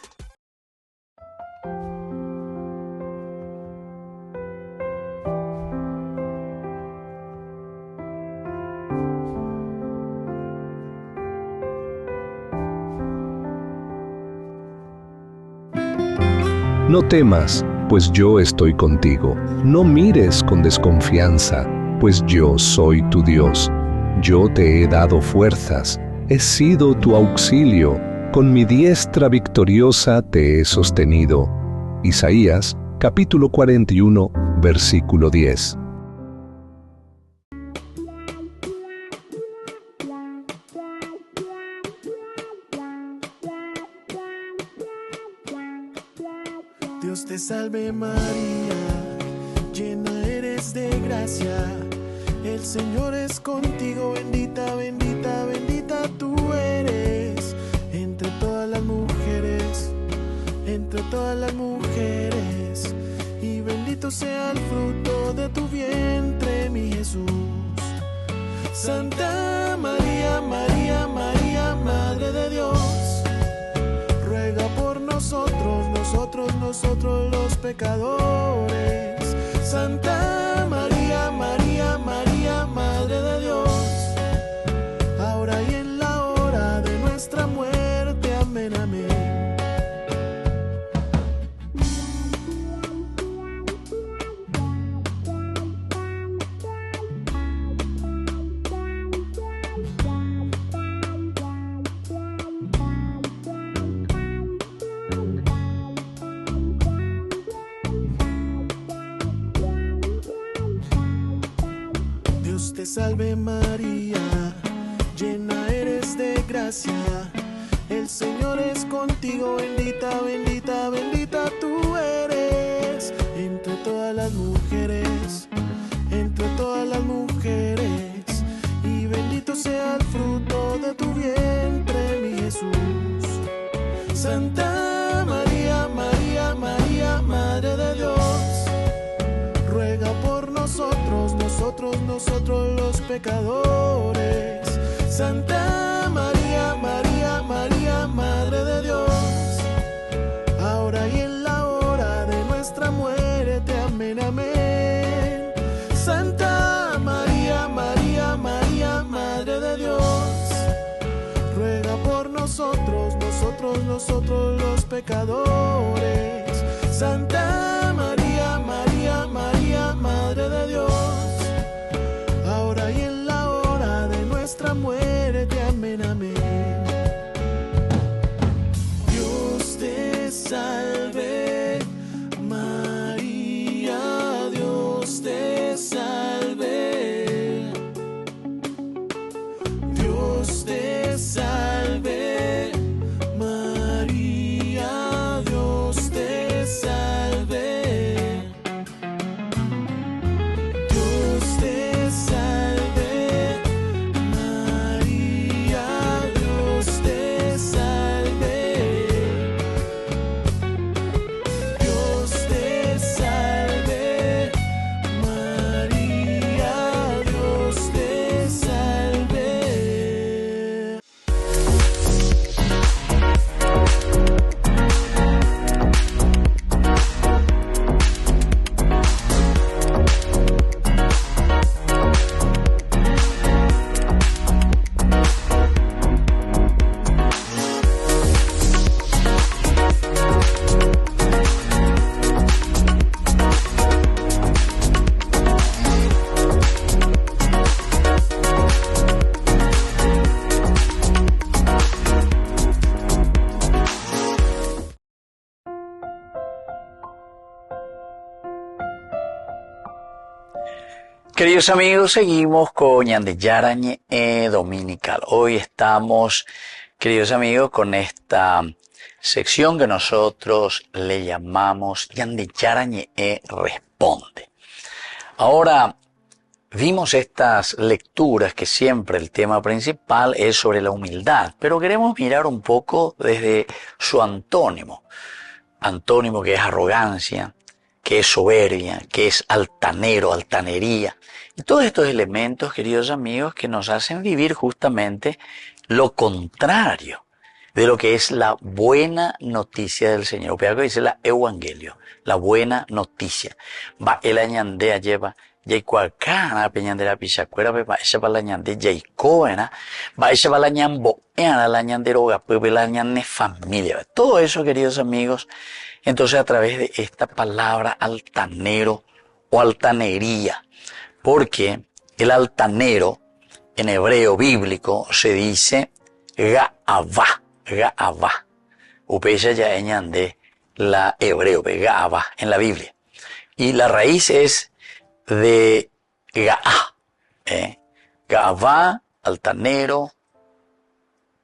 No temas, pues yo estoy contigo. No mires con desconfianza, pues yo soy tu Dios. Yo te he dado fuerzas, he sido tu auxilio, con mi diestra victoriosa te he sostenido. Isaías, capítulo 41, versículo 10. Dios te salve María, llena eres de gracia, el Señor es contigo, bendita, bendita, bendita tú eres, entre todas las mujeres, y bendito sea el fruto de tu vientre, mi Jesús. Santa María, María, María, Madre de Dios, ruega por nosotros los pecadores. Santa María, María, María, Madre de Dios, ahora y en la hora de nuestra muerte. Amén, amén. Dios te salve María, llena eres de gracia, el Señor es contigo, bendita, bendita, bendita tú eres, entre todas las mujeres, y bendito sea el fruto de tu vientre, mi Jesús. Santa María, María, María, Madre de Dios, ruega por nosotros los pecadores. Santa María, María, María, Madre de Dios, ahora y en la hora de nuestra muerte. Amén, amén. Santa María, María, María, Madre de Dios, ruega por nosotros los pecadores. Santa María, María, María, Madre de Dios, ahora y en la hora de nuestra muerte. Amén, amén. Dios te salve, María, Dios te salve. Dios te salve, María, Dios te salve. Dios te Queridos amigos, seguimos con Yandeyarañe Dominical. Hoy estamos, queridos amigos, con esta sección que nosotros le llamamos Yandeyarañe Responde. Ahora, vimos estas lecturas que siempre el tema principal es sobre la humildad, pero queremos mirar un poco desde su antónimo. Antónimo que es arrogancia, que es soberbia, que es altanero, altanería. Y todos estos elementos, queridos amigos, que nos hacen vivir justamente lo contrario de lo que es la buena noticia del Señor. Pero que dice la evangelio, la buena noticia. Va el añandea lleva Yaicuarcana, peñandera pichacuera, va esa para la ñande Yaicóena, va esa para la ñambo, la ñanderoga, pues la ñande familia. Todo eso, queridos amigos, entonces a través de esta palabra altanero o altanería, porque el altanero en hebreo bíblico se dice ga'avá, ga'avá. Upeya ya ñande la hebreo, ga'avá en la Biblia. Y la raíz es de Ga'a, Ga'avá, altanero,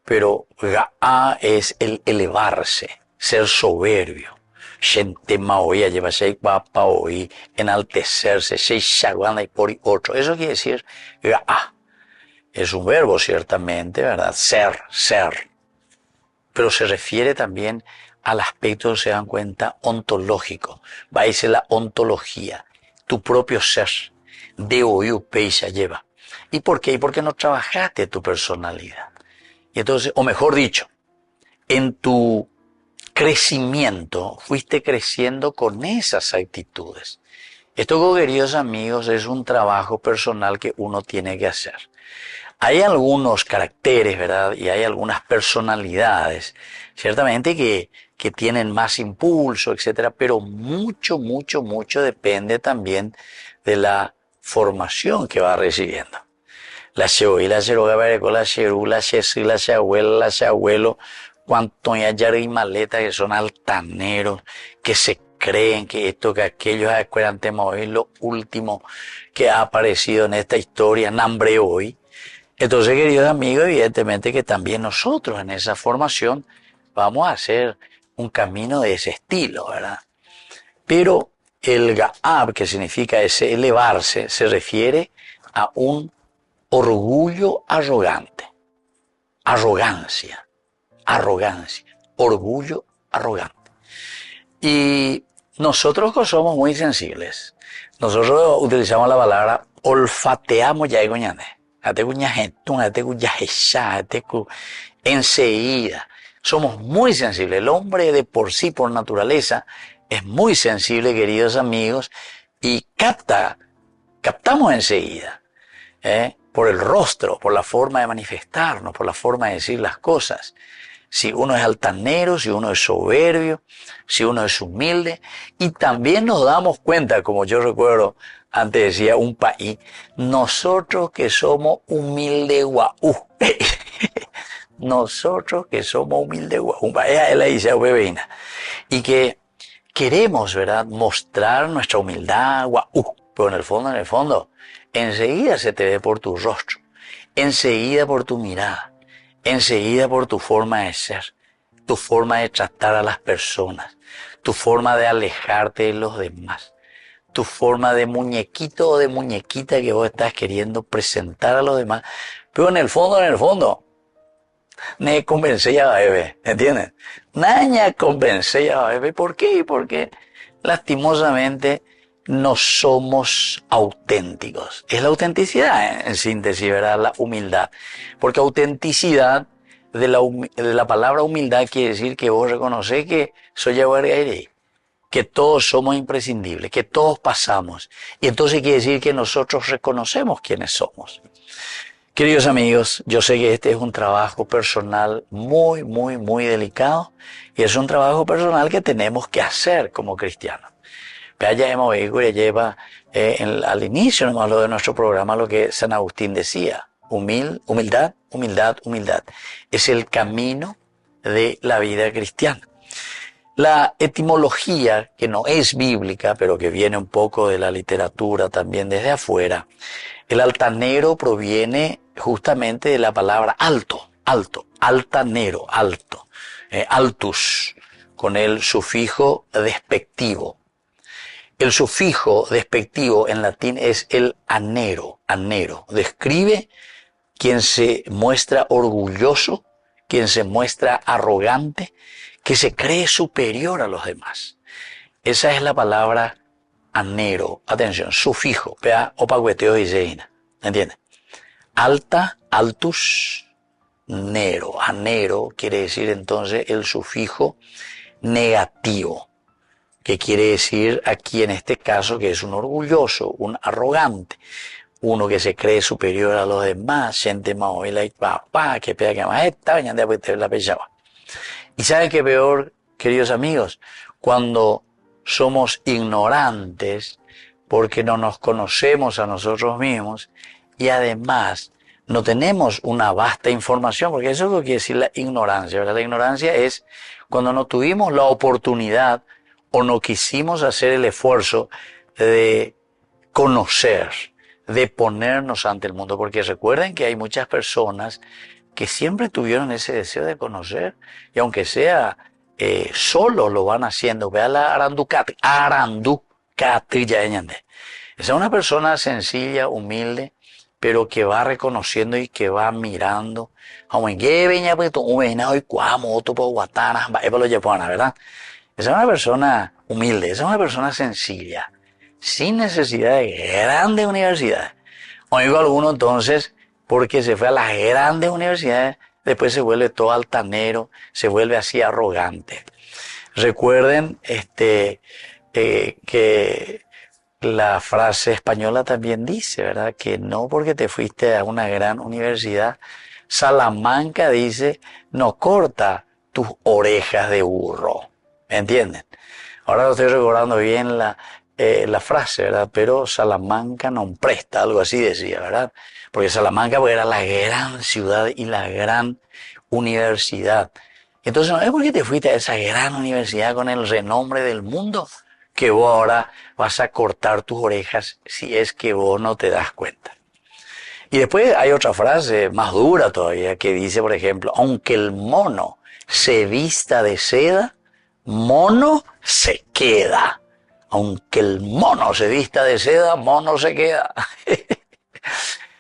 pero Ga'a es el elevarse, ser soberbio. Gente maoía lleva seis papa hoy, enaltecerse, seis chaguana y por otro. Eso quiere decir Ga'a. Es un verbo ciertamente, ¿verdad? Ser. Pero se refiere también al aspecto, se dan cuenta, ontológico. Va a decir la ontología. Tu propio ser, de hoy peisa lleva. ¿Y por qué? Y porque no trabajaste tu personalidad. Y entonces, o mejor dicho, en tu crecimiento fuiste creciendo con esas actitudes. Esto, queridos amigos, es un trabajo personal que uno tiene que hacer. Hay algunos caracteres, ¿verdad? Y hay algunas personalidades, ciertamente que tienen más impulso, etcétera, pero mucho depende también de la formación que va recibiendo. La Sheoí, la Sheroga, la Sherú, la Shesí, la Shahuela, la Shahuelo, cuanto ya y maleta que son altaneros, que se creen que esto, que aquello, acuerdan tema hoy, lo último que ha aparecido en esta historia, nambre hoy. Entonces, queridos amigos, evidentemente que también nosotros en esa formación vamos a hacer un camino de ese estilo, ¿verdad? Pero el Ga'ab, que significa ese elevarse, se refiere a un orgullo arrogante. Arrogancia, orgullo arrogante. Y nosotros que somos muy sensibles, nosotros utilizamos la palabra olfateamos ya enseguida. Somos muy sensibles. El hombre de por sí, por naturaleza, es muy sensible, queridos amigos, y captamos enseguida, por el rostro, por la forma de manifestarnos, por la forma de decir las cosas. Si uno es altanero, si uno es soberbio, si uno es humilde, y también nos damos cuenta, como yo recuerdo, antes decía un país, nosotros que somos humilde guau. Nosotros que somos humildes guau. Él la dice a y que queremos, ¿verdad?, mostrar nuestra humildad guau. Pero en el fondo, enseguida se te ve por tu rostro, enseguida por tu mirada, enseguida por tu forma de ser, tu forma de tratar a las personas, tu forma de alejarte de los demás, tu forma de muñequito o de muñequita que vos estás queriendo presentar a los demás. Pero en el fondo, me convencé ya bebé, ¿entiendes? Naña convencé ya bebé. ¿Por qué? Porque lastimosamente no somos auténticos. Es la autenticidad, en síntesis, ¿verdad? La humildad. Porque autenticidad de la palabra humildad quiere decir que vos reconoces que soy yo, que todos somos imprescindibles, que todos pasamos. Y entonces quiere decir que nosotros reconocemos quiénes somos. Queridos amigos, yo sé que este es un trabajo personal muy delicado y es un trabajo personal que tenemos que hacer como cristianos. Ya hemos visto, lleva al inicio nomás lo de nuestro programa lo que San Agustín decía, humildad. Es el camino de la vida cristiana. La etimología, que no es bíblica, pero que viene un poco de la literatura también desde afuera, el altanero proviene justamente de la palabra alto, altanero, alto, altus, con el sufijo despectivo. El sufijo despectivo en latín es el anero, describe quien se muestra orgulloso, quien se muestra arrogante, que se cree superior a los demás. Esa es la palabra anero. Atención, sufijo. Vea, opagueteo y zeina. ¿Entiende? Alta, altus, nero. Anero quiere decir entonces el sufijo negativo, que quiere decir aquí en este caso que es un orgulloso, un arrogante, uno que se cree superior a los demás, gente más oíla y papá, que pega que más esta, venían de la pechaba. Y ¿saben qué peor, queridos amigos? Cuando somos ignorantes porque no nos conocemos a nosotros mismos y además no tenemos una vasta información, porque eso es lo que quiere decir la ignorancia, ¿verdad? La ignorancia es cuando no tuvimos la oportunidad o no quisimos hacer el esfuerzo de conocer, de ponernos ante el mundo, porque recuerden que hay muchas personas que siempre tuvieron ese deseo de conocer, y aunque sea solo lo van haciendo. Vea la Aranducat, ya esa es una persona sencilla, humilde, pero que va reconociendo y que va mirando. ¿Verdad? Esa es una persona humilde, esa es una persona sencilla, sin necesidad de grandes universidades. Oigo a alguno entonces, porque se fue a las grandes universidades, después se vuelve todo altanero, se vuelve así arrogante. Recuerden que la frase española también dice, ¿verdad? Que no porque te fuiste a una gran universidad, Salamanca dice, no corta tus orejas de burro. ¿Entienden? Ahora lo estoy recordando bien la frase, ¿verdad? Pero Salamanca no presta, algo así decía, ¿verdad? Porque Salamanca era la gran ciudad y la gran universidad. Entonces no es porque te fuiste a esa gran universidad con el renombre del mundo que vos ahora vas a cortar tus orejas si es que vos no te das cuenta. Y después hay otra frase más dura todavía que dice, por ejemplo, aunque el mono se vista de seda, mono se queda. Aunque el mono se vista de seda, mono se queda.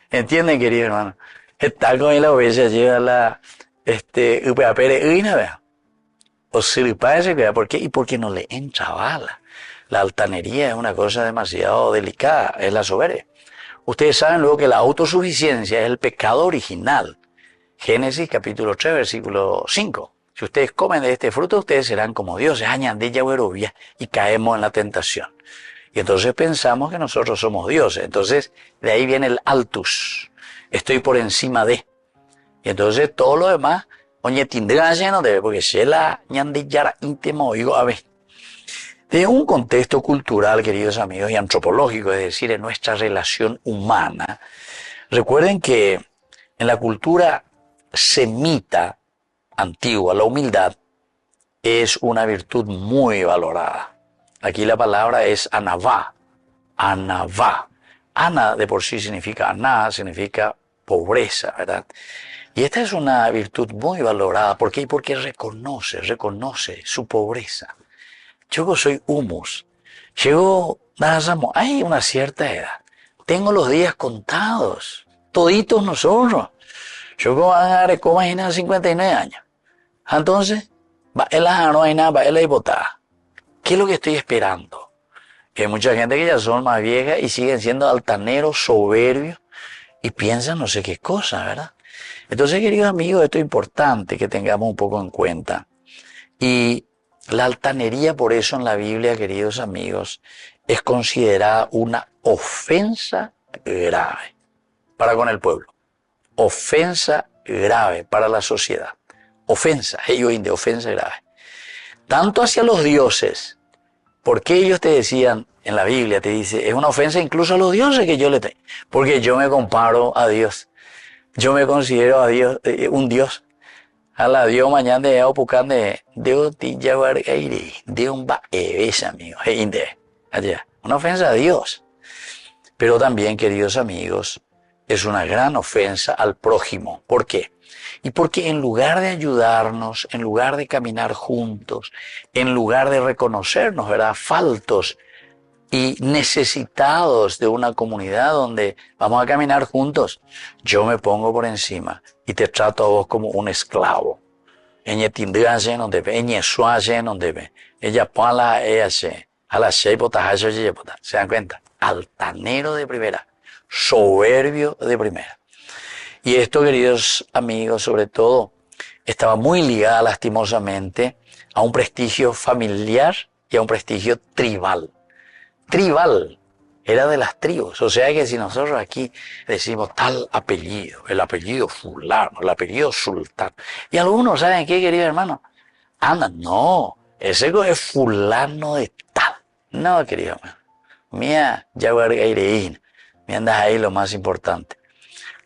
¿Entienden, querido hermano? Está con la oveja, lleva la vea. O siripa se queda. ¿Por qué? Y porque no le entra bala. La altanería es una cosa demasiado delicada, es la soberbia. Ustedes saben luego que la autosuficiencia es el pecado original. Génesis capítulo 3, versículo 5. Si ustedes comen de este fruto, ustedes serán como dioses, y caemos en la tentación. Y entonces pensamos que nosotros somos dioses. Entonces, de ahí viene el altus. Estoy por encima de. Y entonces todo lo demás, oye, tindrá lleno de, porque se la ñandillara íntimo, oigo, a ver. De un contexto cultural, queridos amigos, y antropológico, es decir, en nuestra relación humana, recuerden que en la cultura semita antigua, la humildad es una virtud muy valorada. Aquí la palabra es anavá, anavá. Ana de por sí significa aná, significa pobreza, ¿verdad? Y esta es una virtud muy valorada. ¿Por qué? Porque reconoce su pobreza. Yo soy humus. Hay una cierta edad. Tengo los días contados. Toditos nosotros. Yo como imagina 59 años. Entonces, no hay nada, va la botada. ¿Qué es lo que estoy esperando? Que hay mucha gente que ya son más viejas y siguen siendo altaneros, soberbios y piensan no sé qué cosa, ¿verdad? Entonces, queridos amigos, esto es importante que tengamos un poco en cuenta. Y la altanería, por eso en la Biblia, queridos amigos, es considerada una ofensa grave para con el pueblo. Ofensa grave para la sociedad. Ofensa, ofensa grave. Tanto hacia los dioses, porque ellos te decían, en la Biblia te dice, es una ofensa incluso a los dioses que yo le tengo, porque yo me comparo a Dios. Yo me considero a Dios un Dios. A la Dios mañana de Opucán Dios te llevar aire. Dios va a amigo. Allá. Una ofensa a Dios. Pero también, queridos amigos, es una gran ofensa al prójimo. ¿Por qué? Y porque en lugar de ayudarnos, en lugar de caminar juntos, en lugar de reconocernos, ¿verdad?, faltos y necesitados de una comunidad donde vamos a caminar juntos, yo me pongo por encima y te trato a vos como un esclavo. Ella tindrase no debe, ella suase no debe, ella pala ella se, a la sheipota, se dan cuenta, altanero de primera, soberbio de primera. Y esto, queridos amigos, sobre todo, estaba muy ligada lastimosamente a un prestigio familiar y a un prestigio tribal. Tribal, era de las tribus. O sea que si nosotros aquí decimos tal apellido, el apellido fulano, el apellido sultán, y algunos saben qué, querido hermano, anda, no, ese es fulano de tal. No, querido hermano, mía, ya me andas ahí lo más importante.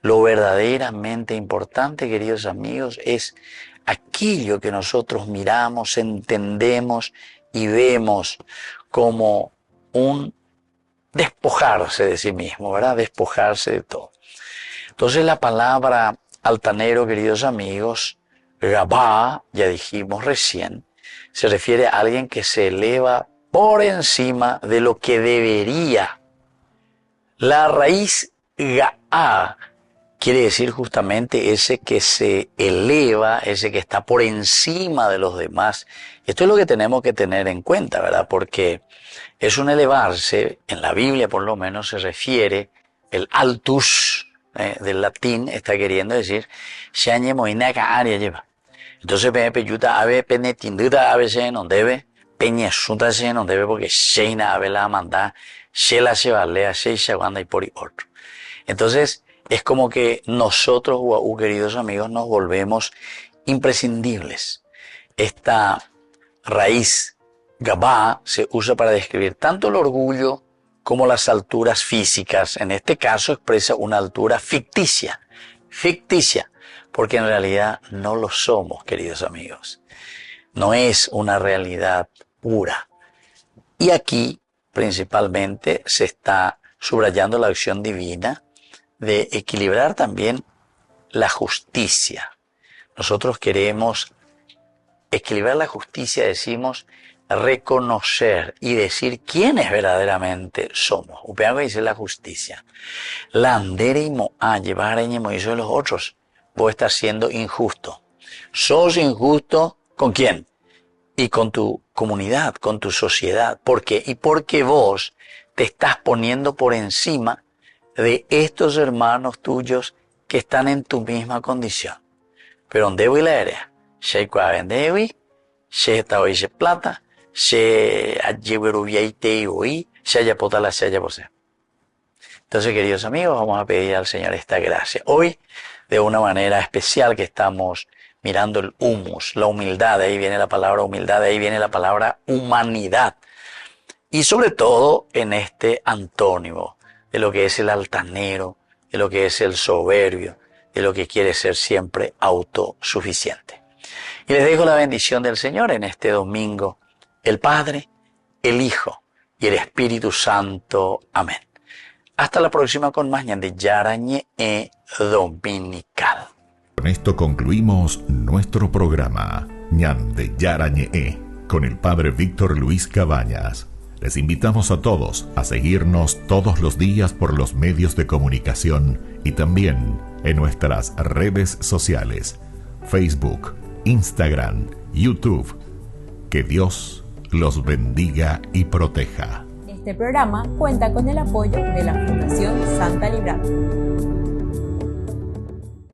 Lo verdaderamente importante, queridos amigos, es aquello que nosotros miramos, entendemos y vemos como un despojarse de sí mismo, ¿verdad? Despojarse de todo. Entonces la palabra altanero, queridos amigos, Gabá, ya dijimos recién, se refiere a alguien que se eleva por encima de lo que debería. La raíz Gaá quiere decir justamente ese que se eleva, ese que está por encima de los demás. Esto es lo que tenemos que tener en cuenta, ¿verdad? Porque es un elevarse, en la Biblia por lo menos se refiere, el altus, del latín, está queriendo decir, shañe moinaca área lleva. Entonces, peyuta ave penetinduta ave se no debe, peñesunta se no debe, porque sheina ave la manda, shela se valea, sheisha guanda y por y otro. Entonces, es como que nosotros, queridos amigos, nos volvemos imprescindibles. Esta raíz Gabá se usa para describir tanto el orgullo como las alturas físicas. En este caso expresa una altura ficticia, porque en realidad no lo somos, queridos amigos. No es una realidad pura. Y aquí, principalmente, se está subrayando la acción divina de equilibrar también la justicia. Nosotros queremos equilibrar la justicia, decimos, reconocer y decir quiénes verdaderamente somos. Upeago dice la justicia. La andere y moa, llevar a hizo de los otros. Vos estás siendo injusto. Sos injusto ¿con quién? Y con tu comunidad, con tu sociedad. ¿Por qué? Y porque vos te estás poniendo por encima de estos hermanos tuyos que están en tu misma condición. Pero donde voy la área, se cuaven hoy, se está hoy se plata, se lleverubiaite hoy, se haya potala, se haya posee. Entonces, queridos amigos, vamos a pedir al Señor esta gracia. Hoy, de una manera especial que estamos mirando el humus, la humildad, de ahí viene la palabra humildad, de ahí viene la palabra humanidad. Y sobre todo en este antónimo de lo que es el altanero, de lo que es el soberbio, de lo que quiere ser siempre autosuficiente. Y les dejo la bendición del Señor en este domingo, el Padre, el Hijo y el Espíritu Santo. Amén. Hasta la próxima con más Ñande Yarañe Dominical. Con esto concluimos nuestro programa Ñande Yarañe con el Padre Víctor Luis Cabañas. Les invitamos a todos a seguirnos todos los días por los medios de comunicación y también en nuestras redes sociales, Facebook, Instagram, YouTube. Que Dios los bendiga y proteja. Este programa cuenta con el apoyo de la Fundación Santa Librada.